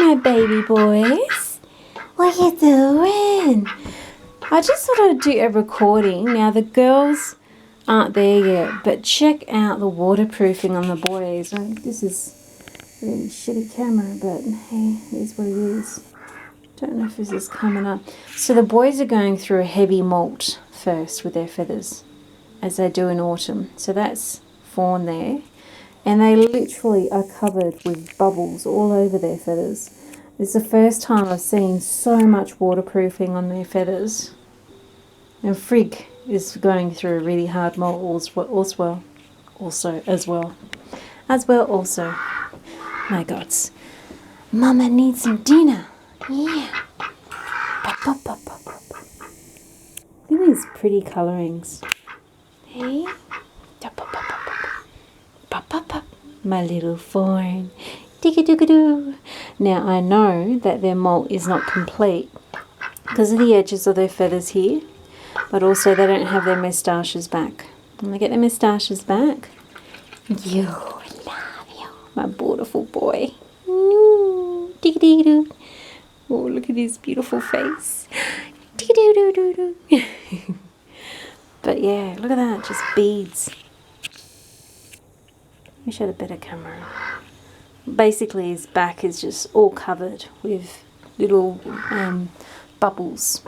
my baby boys. What you doing? I just thought I'd do a recording. Now the girls aren't there yet, but check out the waterproofing on the boys. This is a really shitty camera, but hey, it is what it is. Don't know if this is coming up. So the boys are going through a heavy molt first with their feathers, as they do in autumn. So that's Fawn there. And they literally are covered with bubbles all over their feathers. It's the first time I've seen so much waterproofing on their feathers. And Frigg is going through a really hard molt as well. My gods. Mama needs some dinner. Yeah. Pop, pop, pop, pop, pop. Look at these pretty colourings. Hey. Pop, pop, pop, pop, pop. Pop, pop, pop. My little fawn. Digga-doo-ga-doo. Now I know that their molt is not complete because of the edges of their feathers here, but also they don't have their moustaches back. When they get their moustaches back, you love you, my beautiful boy. Digga-digga-doo. Oh, look at his beautiful face. Digga-doo-doo-doo-doo. But yeah, look at that, just beads. Let me show the better camera. Basically his back is just all covered with little bubbles.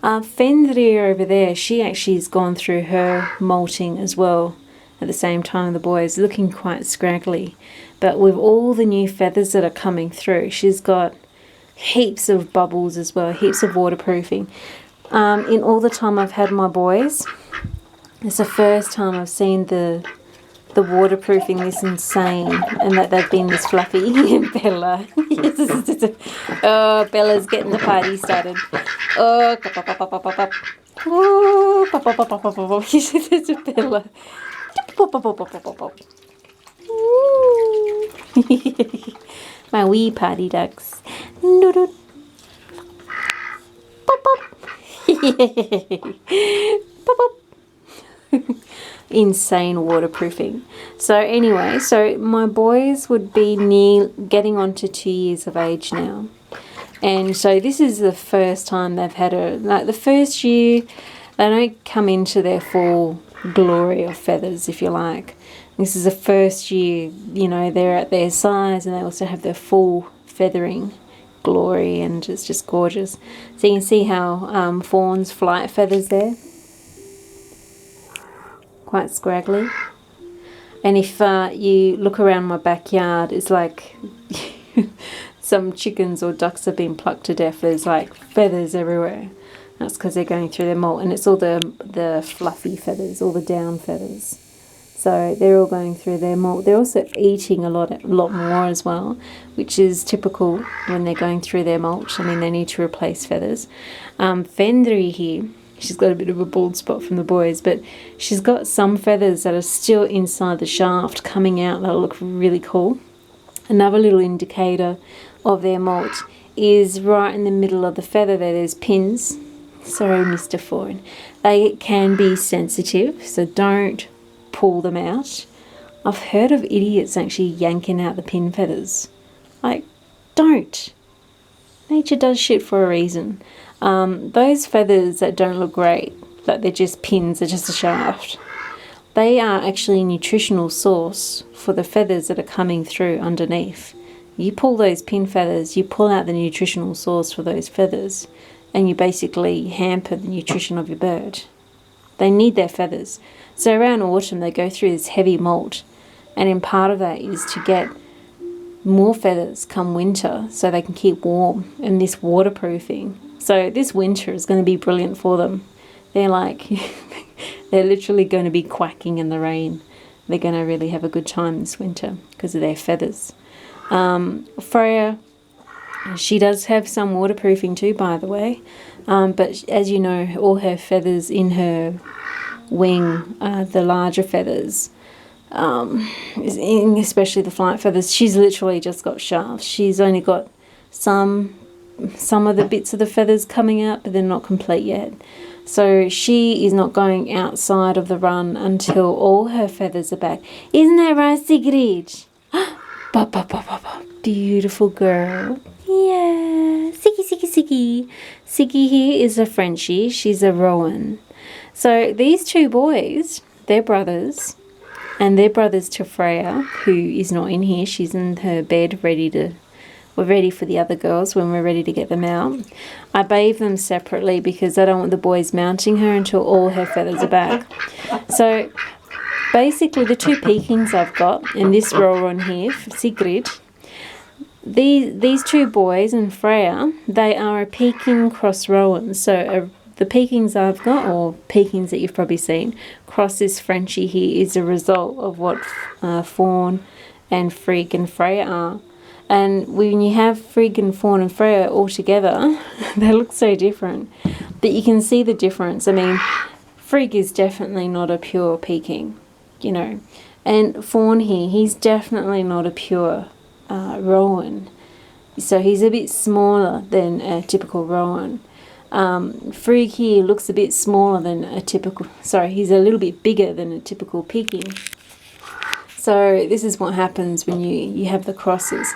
Fenr over there, she actually has gone through her molting as well at the same time. The boys looking quite scraggly, but with all the new feathers that are coming through, she's got heaps of bubbles as well, heaps of waterproofing. In all the time I've had my boys, it's the first time I've seen the waterproofing this insane and that they've been this fluffy. Bella. Oh, Bella's getting the party started. Oh, pop, pop, pop, pop, pop, pop. Oh, pop, pop, pop, pop, pop, pop. There's a Bella. Pop, pop, pop, pop, pop, pop, pop. My wee party ducks. Pop, pop. Pop, pop. Insane waterproofing. So anyway, so my boys would be getting on to 2 years of age now, and so this is the first time they've had the first year they don't come into their full glory of feathers, if you like. This is the first year, you know, they're at their size and they also have their full feathering glory, and it's just gorgeous. So you can see how Fawn's flight feathers there, quite scraggly. And if you look around my backyard, it's like some chickens or ducks have been plucked to death. There's like feathers everywhere. That's because they're going through their molt, and it's all the fluffy feathers, all the down feathers. So they're all going through their molt. They're also eating a lot more as well, which is typical when they're going through their molt. I mean, they need to replace feathers. Fenr here, she's got a bit of a bald spot from the boys, but she's got some feathers that are still inside the shaft coming out that'll look really cool. Another little indicator of their molt is right in the middle of the feather there. There's pins. Sorry, Mr. Fawn. They can be sensitive, so don't pull them out. I've heard of idiots actually yanking out the pin feathers. Like, don't. Nature does shit for a reason. Those feathers that don't look great, that they're just pins, they're just a shaft, they are actually a nutritional source for the feathers that are coming through underneath. You pull those pin feathers, you pull out the nutritional source for those feathers, and you basically hamper the nutrition of your bird. They need their feathers. So around autumn they go through this heavy molt, and in part of that is to get more feathers come winter so they can keep warm, and this waterproofing. So this winter is going to be brilliant for them. They're like, they're literally going to be quacking in the rain. They're going to really have a good time this winter because of their feathers. Freya, she does have some waterproofing too, by the way. But as you know, all her feathers in her wing, the larger feathers, especially the flight feathers, she's literally just got shafts. She's only got some of the bits of the feathers coming out, but they're not complete yet. So she is not going outside of the run until all her feathers are back. Isn't that right, Sigrid? Beautiful girl. Yeah, Siggy. Siggy here is a Frenchie. She's a Rouen. So these two boys, they're brothers, and they're brothers to Freya, who is not in here. She's in her bed we're ready for the other girls when we're ready to get them out. I bathe them separately because I don't want the boys mounting her until all her feathers are back. So basically the two Pekings I've got, and this Rouen here, Sigrid, these two boys and Freya, they are a Peking cross Rouen. So the Pekings I've got, or Pekings that you've probably seen, cross this Frenchie here is a result of what Fawn and Frigg and Freya are. And when you have Frigg and Fawn and Freya all together, they look so different. But you can see the difference. I mean, Frigg is definitely not a pure Peking, you know. And Fawn here, he's definitely not a pure Rouen. So he's a bit smaller than a typical Rouen. Frigg here looks a bit smaller than a typical... Sorry, he's a little bit bigger than a typical Peking. So this is what happens when you have the crosses.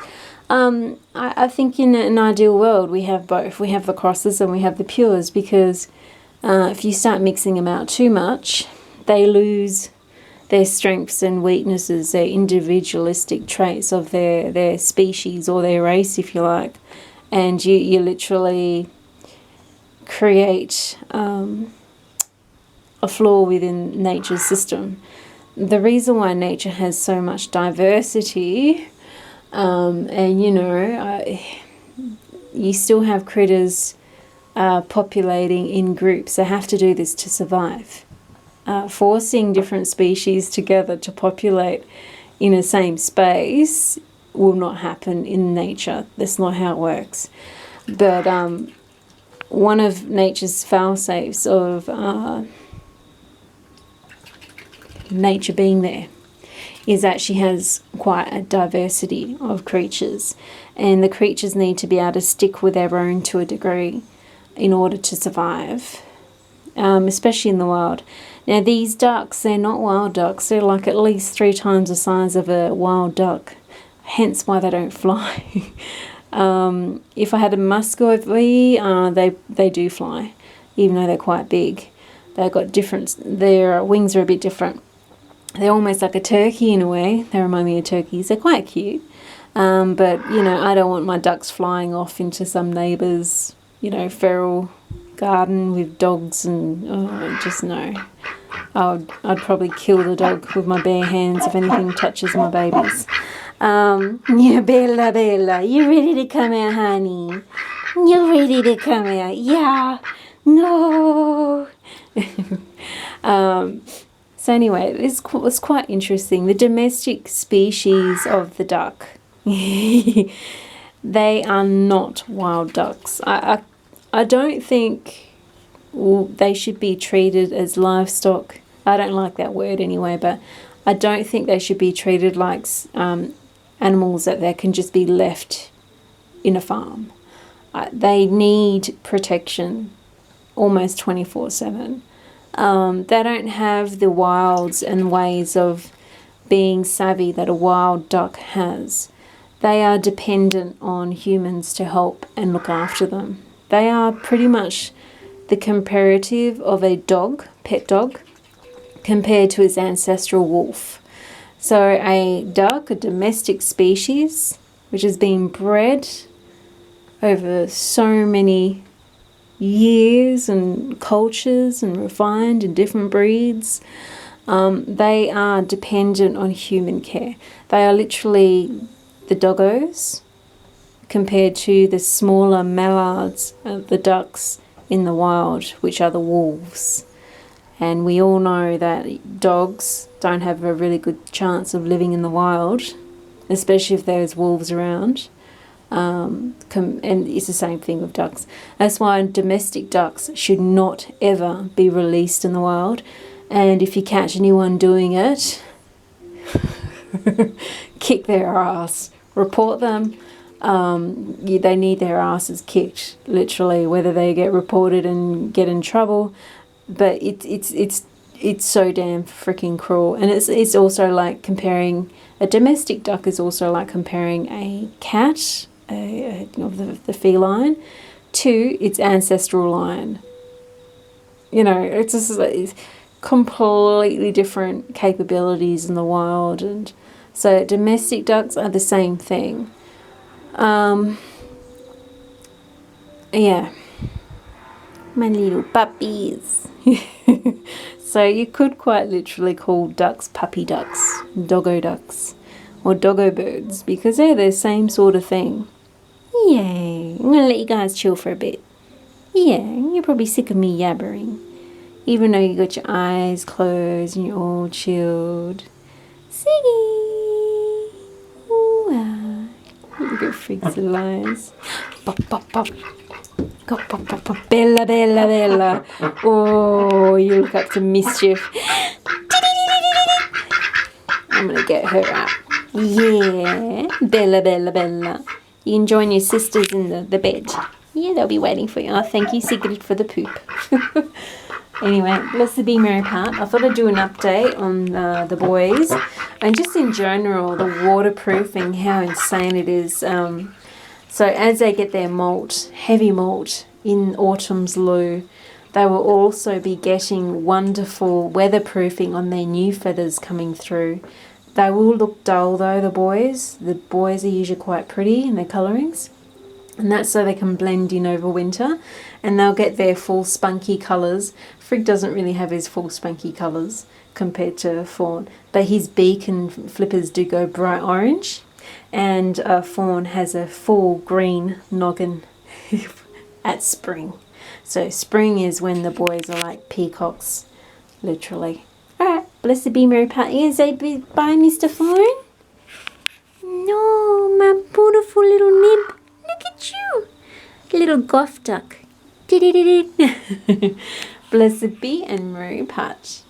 I think in an ideal world we have both. We have the crosses and we have the pures, because if you start mixing them out too much, they lose their strengths and weaknesses, their individualistic traits of their species or their race, if you like. And you literally create a flaw within nature's system. The reason why nature has so much diversity, and you know, you still have critters populating in groups. They have to do this to survive. Forcing different species together to populate in the same space will not happen in nature. That's not how it works. But one of nature's fail-safes of nature being there is that she has quite a diversity of creatures, and the creatures need to be able to stick with their own to a degree in order to survive, especially in the wild. Now these ducks, they're not wild ducks. They're like at least 3 times the size of a wild duck, hence why they don't fly. If I had a muscovy, they do fly, even though they're quite big. They've got different, their wings are a bit different. They're almost like a turkey in a way. They remind me of turkeys. They're quite cute. But, you know, I don't want my ducks flying off into some neighbour's, you know, feral garden with dogs and, just no. I'd probably kill the dog with my bare hands if anything touches my babies. Yeah, Bella, you ready to come out, honey? You ready to come out? Yeah. No. So anyway, it's quite interesting. The domestic species of the duck, they are not wild ducks. I don't think they should be treated as livestock. I don't like that word anyway, but I don't think they should be treated like animals that they can just be left in a farm. They need protection almost 24/7. They don't have the wilds and ways of being savvy that a wild duck has. They are dependent on humans to help and look after them. They are pretty much the comparative of a dog, pet dog, compared to its ancestral wolf. So a duck, a domestic species, which has been bred over so many years and cultures and refined in different breeds, they are dependent on human care. They are literally the doggos compared to the smaller mallards, the ducks in the wild, which are the wolves. And we all know that dogs don't have a really good chance of living in the wild, especially if there's wolves around. And it's the same thing with ducks. That's why domestic ducks should not ever be released in the wild. And if you catch anyone doing it, kick their ass. Report them. They need their asses kicked, literally, whether they get reported and get in trouble. But it's so damn freaking cruel. And it's also like comparing a domestic duck is also like comparing a cat of the feline to its ancestral line. You know, it's just like completely different capabilities in the wild. And so domestic ducks are the same thing. Yeah, my little puppies. So you could quite literally call ducks puppy ducks, doggo ducks, or doggo birds, because they're the same sort of thing. Yay, I'm going to let you guys chill for a bit. Yeah, you're probably sick of me yabbering, even though you got your eyes closed and you're all chilled. Siggy! Ooh, look at Frigg's little eyes. Pop, pop, pop. Go, pop, pop, pop. Bella, Bella, Bella. Oh, you look up to mischief. I'm going to get her out. Yeah, Bella, Bella, Bella. You can join your sisters in the bed. Yeah, they'll be waiting for you. Oh, thank you, Sigrid, for the poop. Anyway, blessed be Mary Part. I thought I'd do an update on the boys. And just in general, the waterproofing, how insane it is. So as they get their molt, heavy molt, in Autumns Lugh, they will also be getting wonderful weatherproofing on their new feathers coming through. They will look dull though, the boys. The boys are usually quite pretty in their colourings. And that's so they can blend in over winter. And they'll get their full spunky colours. Frigg doesn't really have his full spunky colours compared to Fawn. But his beak and flippers do go bright orange. And Fawn has a full green noggin at spring. So spring is when the boys are like peacocks, literally. Alright, blessed be Mary Pat. You gonna say bye, Mr. Fawn? No, my beautiful little nib. Look at you. Little goth duck. Blessed be and Mary Patch.